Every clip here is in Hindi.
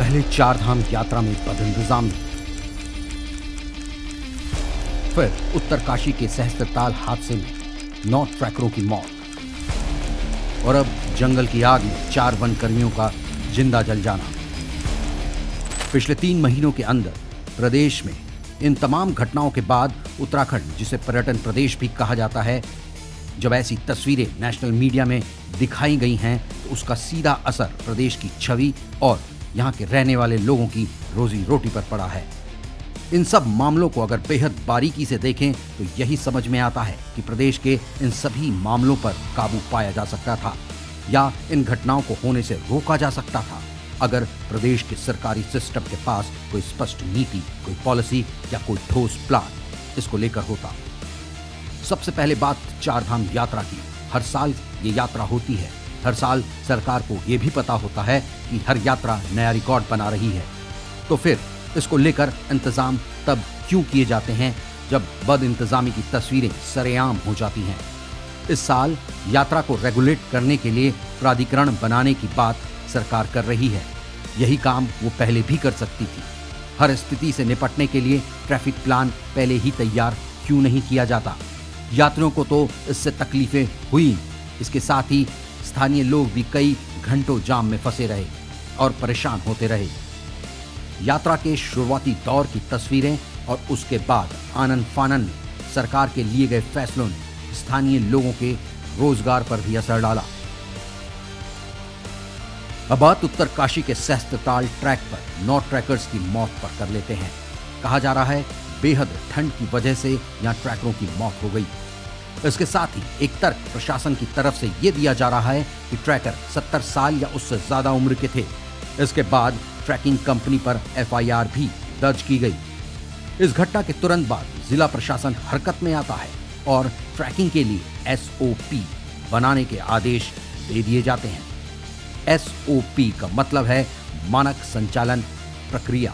पहले चारधाम यात्रा में बदइंतजामी, फिर उत्तरकाशी के सहस्त्रताल हादसे में 9 ट्रैकरों की मौत, और अब जंगल की आग में 4 वनकर्मियों का जिंदा जल जाना। पिछले 3 महीनों के अंदर प्रदेश में इन तमाम घटनाओं के बाद उत्तराखंड, जिसे पर्यटन प्रदेश भी कहा जाता है, जब ऐसी तस्वीरें नेशनल मीडिया में दिखाई गई हैं तो उसका सीधा असर प्रदेश की छवि और यहाँ के रहने वाले लोगों की रोजी रोटी पर पड़ा है। इन सब मामलों को अगर बेहद बारीकी से देखें तो यही समझ में आता है कि प्रदेश के इन सभी मामलों पर काबू पाया जा सकता था या इन घटनाओं को होने से रोका जा सकता था अगर प्रदेश के सरकारी सिस्टम के पास कोई स्पष्ट नीति, कोई पॉलिसी या कोई ठोस प्लान इसको लेकर होता। सबसे पहले बात चारधाम यात्रा की। हर साल ये यात्रा होती है, हर साल सरकार को ये भी पता होता है कि हर यात्रा नया रिकॉर्ड बना रही है, तो फिर इसको लेकर इंतजाम तब क्यों किए जाते हैं जब बद इंतजामी की तस्वीरें सरेआम हो जाती हैं। इस साल यात्रा को रेगुलेट करने के लिए प्राधिकरण बनाने की बात सरकार कर रही है। यही काम वो पहले भी कर सकती थी। हर स्थिति से निपटने के लिए ट्रैफिक प्लान पहले ही तैयार क्यों नहीं किया जाता। यात्रियों को तो इससे तकलीफें हुई, इसके साथ ही स्थानीय लोग भी कई घंटों जाम में फंसे रहे और परेशान होते रहे। यात्रा के शुरुआती दौर की तस्वीरें और उसके बाद आनन फानन में सरकार के लिए गए फैसलों ने स्थानीय लोगों के रोजगार पर भी असर डाला। अब बात उत्तरकाशी के सहस्त्रताल ट्रैक पर 9 ट्रैकर्स की मौत पर कर लेते हैं। कहा जा रहा है बेहद ठंड की वजह से यहां ट्रैकरों की मौत हो गई। इसके साथ ही एक तर्क प्रशासन की तरफ से यह दिया जा रहा है कि ट्रैकर 70 साल या उससे ज्यादा उम्र के थे। इसके बाद ट्रैकिंग कंपनी पर एफआईआर भी दर्ज की गई। इस घटना के तुरंत बाद जिला प्रशासन हरकत में आता है और ट्रैकिंग के लिए एसओपी बनाने के आदेश दे दिए जाते हैं। एसओपी का मतलब है मानक संचालन प्रक्रिया,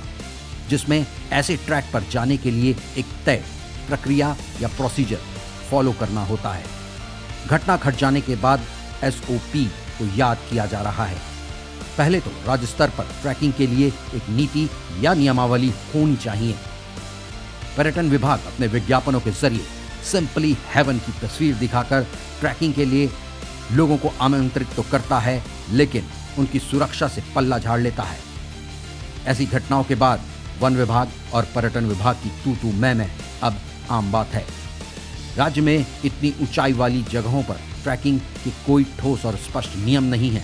जिसमें ऐसे ट्रैक पर जाने के लिए एक तय प्रक्रिया या प्रोसीजर फॉलो करना होता है। घटना घट जाने के बाद एसओपी को याद किया जा रहा है। पहले तो राज्य स्तर पर ट्रैकिंग के लिए एक नीति या नियमावली होनी चाहिए। पर्यटन विभाग अपने विज्ञापनों के जरिए सिंपली हेवन की तस्वीर दिखाकर ट्रैकिंग के लिए लोगों को आमंत्रित तो करता है, लेकिन उनकी सुरक्षा से पल्ला झाड़ लेता है। ऐसी घटनाओं के बाद वन विभाग और पर्यटन विभाग की तू मैं अब आम बात है। राज्य में इतनी ऊंचाई वाली जगहों पर ट्रैकिंग की कोई ठोस और स्पष्ट नियम नहीं है।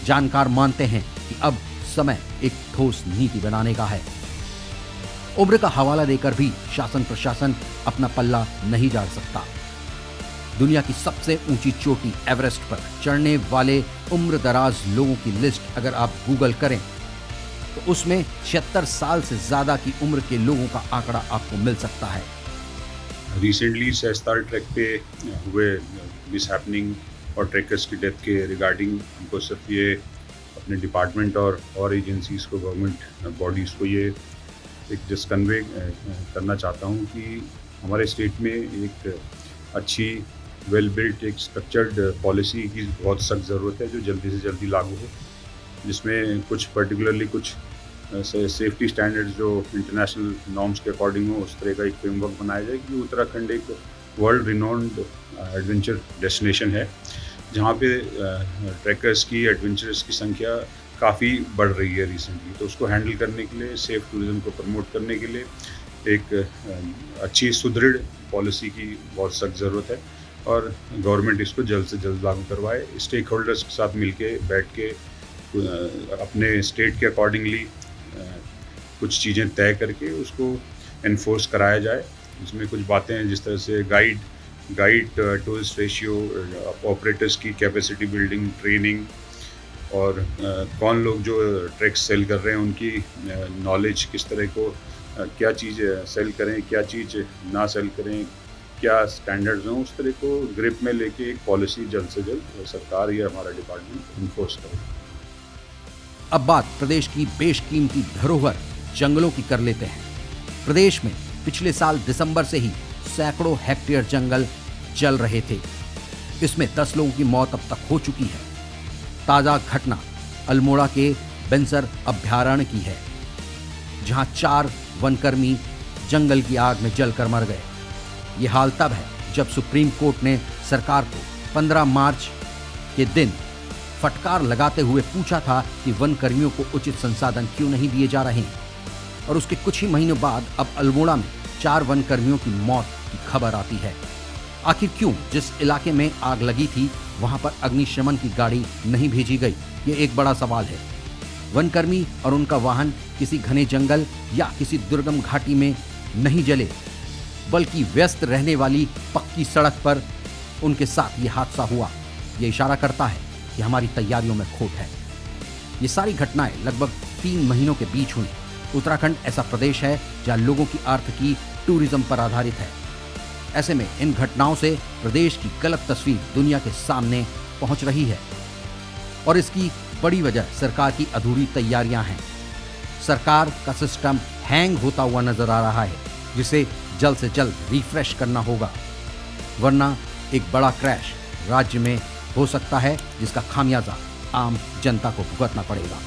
जानकार मानते हैं कि अब समय एक ठोस नीति बनाने का है। उम्र का हवाला देकर भी शासन प्रशासन अपना पल्ला नहीं झाड़ सकता। दुनिया की सबसे ऊंची चोटी एवरेस्ट पर चढ़ने वाले उम्र दराज लोगों की लिस्ट अगर आप गूगल करें तो उसमें 76 साल से ज्यादा की उम्र के लोगों का आंकड़ा आपको मिल सकता है। रिसेंटली सहस्त्रताल ट्रैक पे हुए मिसहैपनिंग और ट्रैकर्स की डेथ के रिगार्डिंग हमको सिर्फ ये अपने डिपार्टमेंट और एजेंसीज को, गवर्नमेंट बॉडीज़ को ये एक जस्ट कन्वे करना चाहता हूँ कि हमारे स्टेट में एक अच्छी वेल बिल्ट एक स्ट्रक्चर्ड पॉलिसी की बहुत सख्त ज़रूरत है जो जल्दी से जल्दी लागू हो, जिसमें कुछ पर्टिकुलरली कुछ सेफ्टी स्टैंडर्ड्स जो इंटरनेशनल नॉर्म्स के अकॉर्डिंग हो, उस तरह का एक फ्रेमवर्क बनाया जाए कि उत्तराखंड एक वर्ल्ड रिनोन्ड एडवेंचर डेस्टिनेशन है जहाँ पे ट्रैकर्स की, एडवेंचरर्स की संख्या काफ़ी बढ़ रही है रिसेंटली। तो उसको हैंडल करने के लिए, सेफ टूरिज्म को प्रमोट करने के लिए एक अच्छी सुदृढ़ पॉलिसी की बहुत सख्त ज़रूरत है और गवर्नमेंट इसको जल्द से जल्द लागू करवाए। स्टेक होल्डर्स के साथ मिलके बैठ के अपने स्टेट के अकॉर्डिंगली कुछ चीज़ें तय करके उसको एनफोर्स कराया जाए। इसमें कुछ बातें हैं जिस तरह से गाइड टूरिस्ट रेशियो, ऑपरेटर्स की कैपेसिटी बिल्डिंग, ट्रेनिंग और कौन लोग जो ट्रैक्स सेल कर रहे हैं उनकी नॉलेज, किस तरह को क्या चीज़ सेल करें, क्या चीज़ ना सेल करें, क्या स्टैंडर्ड्स हों, उस तरह को ग्रिप में लेके एक पॉलिसी जल्द से जल्द सरकार या हमारा डिपार्टमेंट इन्फोर्स करे। अब बात प्रदेश की बेशकीमती धरोहर जंगलों की कर लेते हैं। प्रदेश में पिछले साल दिसंबर से ही सैकड़ों हेक्टेयर जंगल जल रहे थे। इसमें 10 लोगों की मौत अब तक हो चुकी है। ताजा घटना अल्मोड़ा के बेंसर अभयारण्य की है, जहां 4 वनकर्मी जंगल की आग में जलकर मर गए। ये हाल तब है जब सुप्रीम कोर्ट ने सरकार को 15 मार्च के दिन फटकार लगाते हुए पूछा था कि वन कर्मियों को उचित संसाधन क्यों नहीं दिए जा रहे हैं। और उसके कुछ ही महीनों बाद अब अल्मोड़ा में 4 वन कर्मियों की मौत की खबर आती है। आखिर क्यों जिस इलाके में आग लगी थी वहां पर अग्निशमन की गाड़ी नहीं भेजी गई, ये एक बड़ा सवाल है। वनकर्मी और उनका वाहन किसी घने जंगल या किसी दुर्गम घाटी में नहीं जले, बल्कि व्यस्त रहने वाली पक्की सड़क पर उनके साथ ये हादसा हुआ। ये इशारा करता है कि हमारी तैयारियों में खोट है। ये सारी घटनाएं लगभग 3 महीनों के बीच हुई। उत्तराखंड ऐसा प्रदेश है जहां लोगों की आर्थिकी टूरिज्म पर आधारित है। ऐसे में इन घटनाओं से प्रदेश की गलत तस्वीर दुनिया के सामने पहुंच रही है और इसकी बड़ी वजह सरकार की अधूरी तैयारियां हैं। सरकार का सिस्टम हैंग होता हुआ नजर आ रहा है, जिसे जल्द से जल्द रिफ्रेश करना होगा, वरना एक बड़ा क्रैश राज्य में हो सकता है, जिसका खामियाजा आम जनता को भुगतना पड़ेगा।